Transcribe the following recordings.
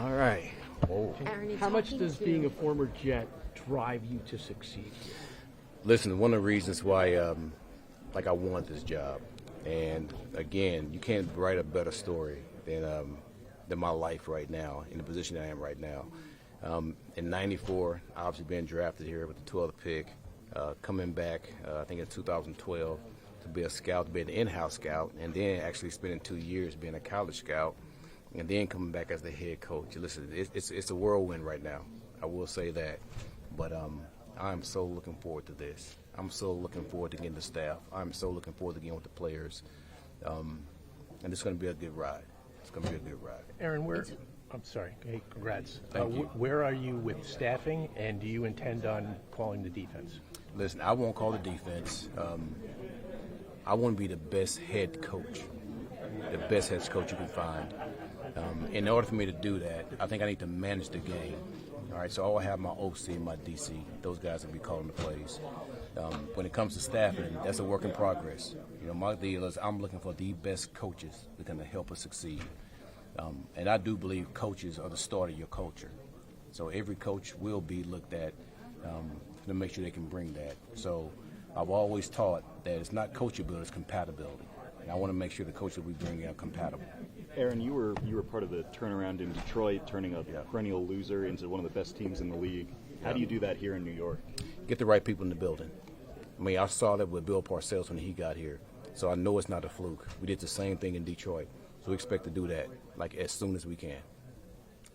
All right. Whoa. Aaron, How much does being a former Jet drive you to succeed here? Listen, one of the reasons why I want this job, and again, you can't write a better story than my life right now, in the position I am right now. In '94, obviously being drafted here with the 12th pick, coming back, I think in 2012, to be a scout, to be an in-house scout, and then actually spending 2 years being a college scout, and then coming back as the head coach. Listen, it's a whirlwind right now. I will say that, but I'm so looking forward to this. I'm so looking forward to getting the staff. I'm so looking forward to getting with the players, and it's going to be a good ride. It's going to be a good ride. Aaron, I'm sorry. Hey, congrats. Thank you. Where are you with staffing, and do you intend on calling the defense? Listen, I won't call the defense. I want to be the best head coach, the best head coach you can find. In order for me to do that, I think I need to manage the game. All right, so I'll have my OC and my DC. Those guys will be calling the plays. When it comes to staffing, that's a work in progress. You know, my deal is I'm looking for the best coaches that are going to help us succeed. And I do believe coaches are the start of your culture. So every coach will be looked at to make sure they can bring that. So I've always taught that it's not coachability, it's compatibility. And I want to make sure the coaches we bring in are compatible. Aaron, you were part of the turnaround in Detroit, turning a perennial loser into one of the best teams in the league. How do you do that here in New York? Get the right people in the building. I mean, I saw that with Bill Parcells when he got here, so I know it's not a fluke. We did the same thing in Detroit, so we expect to do that like as soon as we can.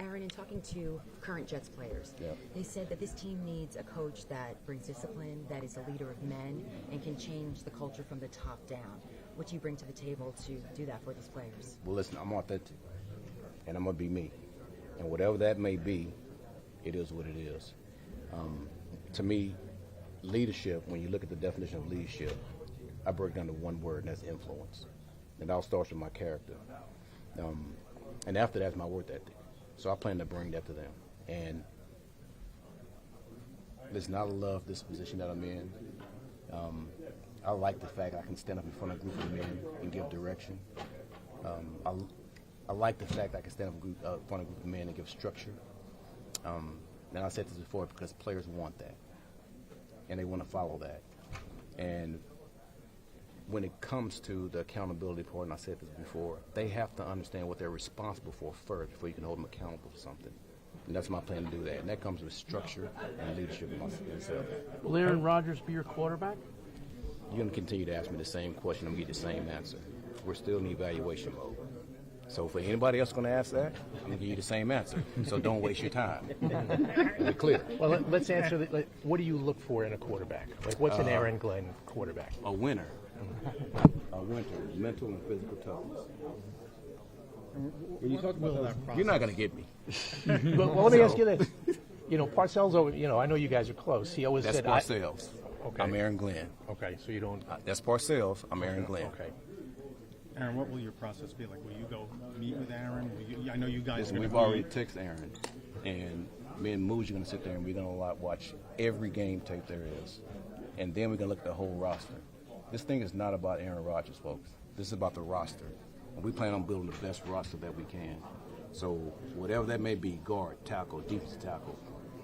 Aaron, in talking to current Jets players, they said that this team needs a coach that brings discipline, that is a leader of men, and can change the culture from the top down. What do you bring to the table to do that for these players? Well, listen, I'm authentic, and I'm going to be me. And whatever that may be, it is what it is. To me, leadership, when you look at the definition of leadership, I break down to one word, and that's influence. And that all starts with my character. And after that's my work ethic. So I plan to bring that to them. And listen, I love this position that I'm in. I like the fact I can stand up in front of a group of men and give direction. I like the fact I can stand up in front of a group of men and give structure. And I said this before because players want that, and they want to follow that. And when it comes to the accountability part, and I said this before, they have to understand what they're responsible for first before you can hold them accountable for something. And that's my plan to do that. And that comes with structure and leadership in myself. Will Aaron Rodgers be your quarterback? You're going to continue to ask me the same question and get the same answer. We're still in evaluation mode. So for anybody else going to ask that, I'm going to give you the same answer. So don't waste your time. We're clear. Well, let's answer that. What do you look for in a quarterback? Like, what's an Aaron Glenn quarterback? A winner. A winner. Mental and physical toughness. When you talk about that, you're not going to get me. Well, let me ask you this. You know, Parcells, I know you guys are close. He always That's said... Parcells. Okay. I'm Aaron Glenn. Okay, so you don't... That's Parcells. I'm Aaron Glenn. Okay. Aaron, what will your process be like? Will you go meet with Aaron? I know you guys Listen, are we've already texted Aaron, and me and Mooj are going to sit there and we're going to watch every game tape there is. And then we're going to look at the whole roster. This thing is not about Aaron Rodgers, folks. This is about the roster. And we plan on building the best roster that we can. So whatever that may be, guard, tackle, defensive tackle,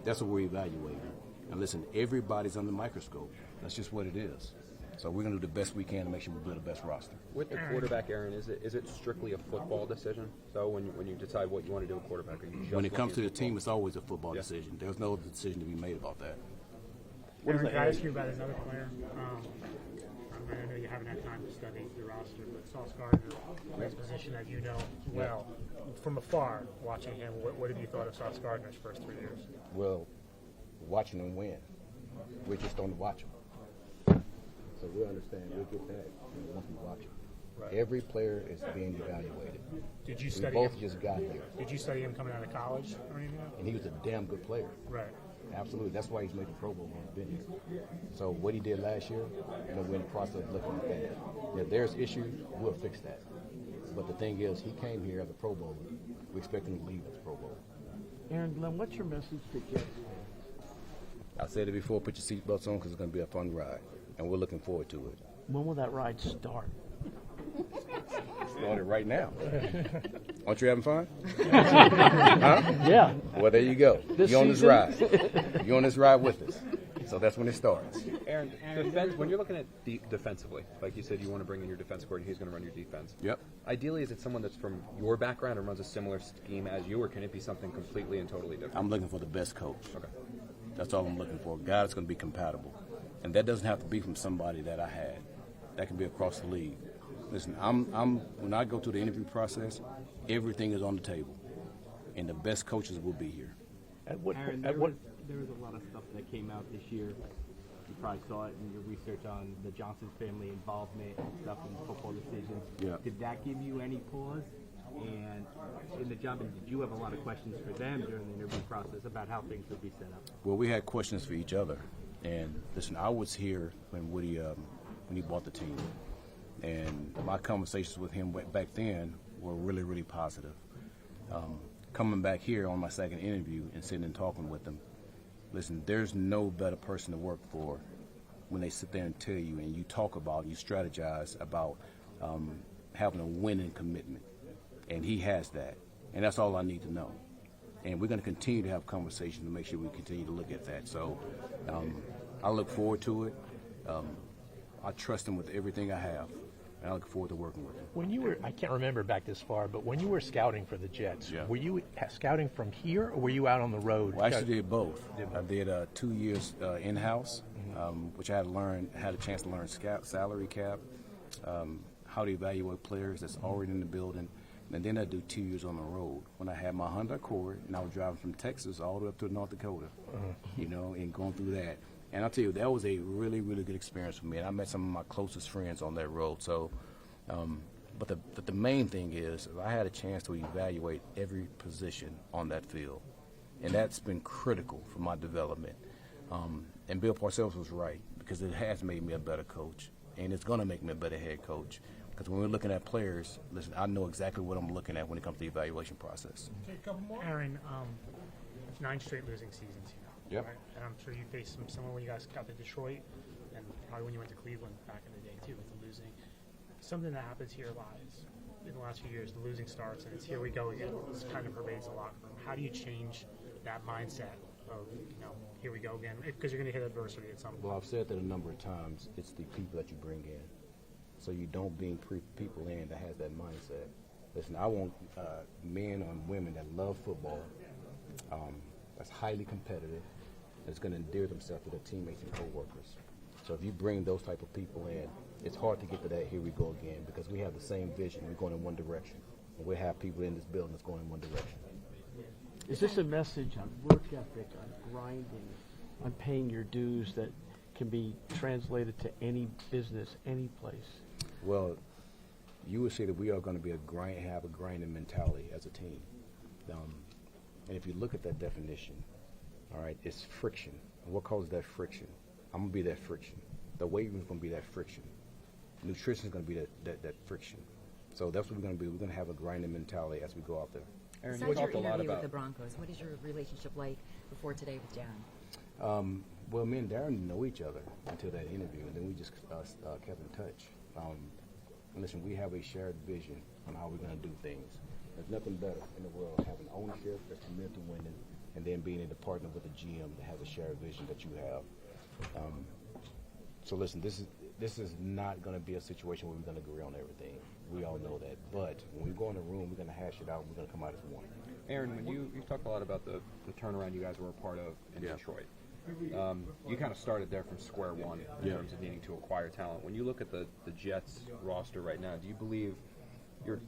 that's what we're evaluating. And listen, everybody's under the microscope. That's just what it is. So we're going to do the best we can to make sure we build the best roster. With the quarterback, Aaron, is it strictly a football decision? So when you decide what you want to do with quarterback, are you just when it comes to the team, it's always a football decision. There's no decision to be made about that. Aaron, can I ask you about another player? I know you haven't had time to study the roster, but S Gardner, his position as you know well. From afar, watching him, what have you thought of S Gardner's first 3 years? Well, watching them win. We just don't watch them. So we'll understand. We'll get that once we watch them. Right. Every player is being evaluated. Did you study both him? just got here. Did you study him coming out of college or anything? And he was a damn good player. Right. Absolutely. That's why he's made the Pro Bowl when he's been here. So what he did last year, we're in the process of looking at that. If there's issues, we'll fix that. But the thing is, he came here as a Pro Bowler. We expect him to leave as a Pro Bowler. Aaron Glenn, what's your message to Jets? I said it before, put your seatbelts on because it's going to be a fun ride. And we're looking forward to it. When will that ride start? started right now. Aren't you having fun? Huh? Yeah. Well, there you go. This You're on this season? ride. You're on this ride with us. So that's when it starts. Aaron, when you're looking at defensively, like you said, you want to bring in your defense coordinator, he's going to run your defense. Yep. Ideally, is it someone that's from your background and runs a similar scheme as you, or can it be something completely and totally different? I'm looking for the best coach. Okay. That's all I'm looking for. A guy that's going to be compatible. And that doesn't have to be from somebody that I had. That can be across the league. Listen, when I go through the interview process, everything is on the table. And the best coaches will be here. Aaron, there was a lot of stuff that came out this year. You probably saw it in your research on the Johnson family involvement and stuff in football decisions. Yeah. Did that give you any pause? And in the job, and did you have a lot of questions for them during the interview process about how things would be set up? Well, we had questions for each other. And listen, I was here when Woody, when he bought the team. And my conversations with him back then were really, really positive. Coming back here on my second interview and sitting and talking with them, listen, there's no better person to work for when they sit there and tell you and you talk about, you strategize about having a winning commitment. And he has that. And that's all I need to know. And we're going to continue to have conversations to make sure we continue to look at that. So I look forward to it. I trust him with everything I have. And I look forward to working with him. When you were, I can't remember back this far, but when you were scouting for the Jets, Yeah. were you scouting from here or were you out on the road? Well, I actually did both. I did 2 years in-house, which I had a chance to learn salary cap, how to evaluate players that's already in the building. And then I do 2 years on the road. When I had my Honda Accord, and I was driving from Texas all the way up to North Dakota, and going through that. And I'll tell you, that was a really, really good experience for me. And I met some of my closest friends on that road. So, but the main thing is, I had a chance to evaluate every position on that field. And that's been critical for my development. And Bill Parcells was right, because it has made me a better coach. And it's going to make me a better head coach. Because when we're looking at players, listen, I know exactly what I'm looking at when it comes to the evaluation process. Okay, a couple more. Aaron, 9 straight losing seasons here. Yep. Right? And I'm sure you faced some similar when you guys got to Detroit, and probably when you went to Cleveland back in the day too with the losing. Something that happens here lies in the last few years. The losing starts, and it's here we go again. This kind of pervades the locker room. How do you change that mindset of here we go again? Because you're going to hit adversity at some point. Well, I've said that a number of times. It's the people that you bring in. So you don't bring people in that has that mindset. Listen, I want men and women that love football, that's highly competitive, that's going to endear themselves to their teammates and co-workers. So if you bring those type of people in, it's hard to get to that here we go again, because we have the same vision. We're going in one direction. And we have people in this building that's going in one direction. Is this a message on work ethic, on grinding, on paying your dues that can be translated to any business, any place? Well, you would say that we are going to be have a grinding mentality as a team. And if you look at that definition, all right, it's friction. And what causes that friction? I'm going to be that friction. The weight room is going to be that friction. Nutrition is going to be that friction. So that's what we're going to be. We're going to have a grinding mentality as we go out there. Aaron, Besides you your talked a lot interview with about the Broncos, what is your relationship like before today with Darren? Well, me and Darren know each other until that interview, and then we just kept in touch. Listen, we have a shared vision on how we're going to do things. There's nothing better in the world having ownership that's committed to winning, and then being able to partner with a GM that has a shared vision that you have. So listen, this is not going to be a situation where we're going to agree on everything. We all know that. But when we go in the room, we're going to hash it out. We're going to come out as one. Aaron, when you talked a lot about the turnaround you guys were a part of in Detroit. You kind of started there from square one in terms of needing to acquire talent. When you look at the Jets roster right now, do you believe you're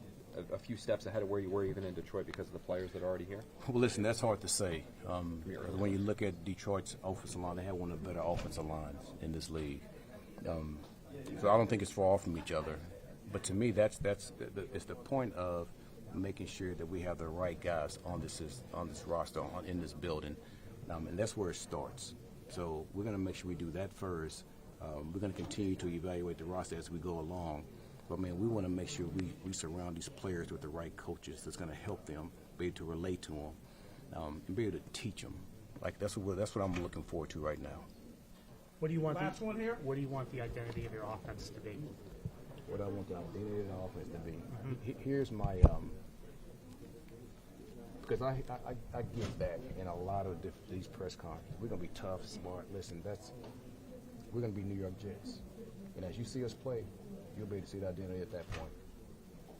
a few steps ahead of where you were even in Detroit because of the players that are already here? Well, listen, that's hard to say. When you look at Detroit's offensive line, they have one of the better offensive lines in this league. So I don't think it's far from each other. But to me, it's the point of making sure that we have the right guys on this roster, in this building. And that's where it starts. So we're going to make sure we do that first. We're going to continue to evaluate the roster as we go along. But, man, we want to make sure we surround these players with the right coaches that's going to help them be able to relate to them and be able to teach them. Like, that's what I'm looking forward to right now. What do you want? Last one here. What do you want the identity of your offense to be? what I want the identity of the offense to be. Here's my because I get that in a lot of these press conferences. We're gonna be tough, smart. Listen, we're gonna be New York Jets, and as you see us play, you'll be able to see the identity at that point.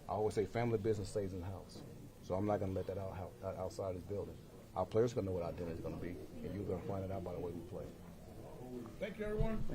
I always say family business stays in the house, so I'm not gonna let that out outside this building. Our players gonna know what our identity is gonna be, and you're gonna find it out by the way we play. Thank you, everyone.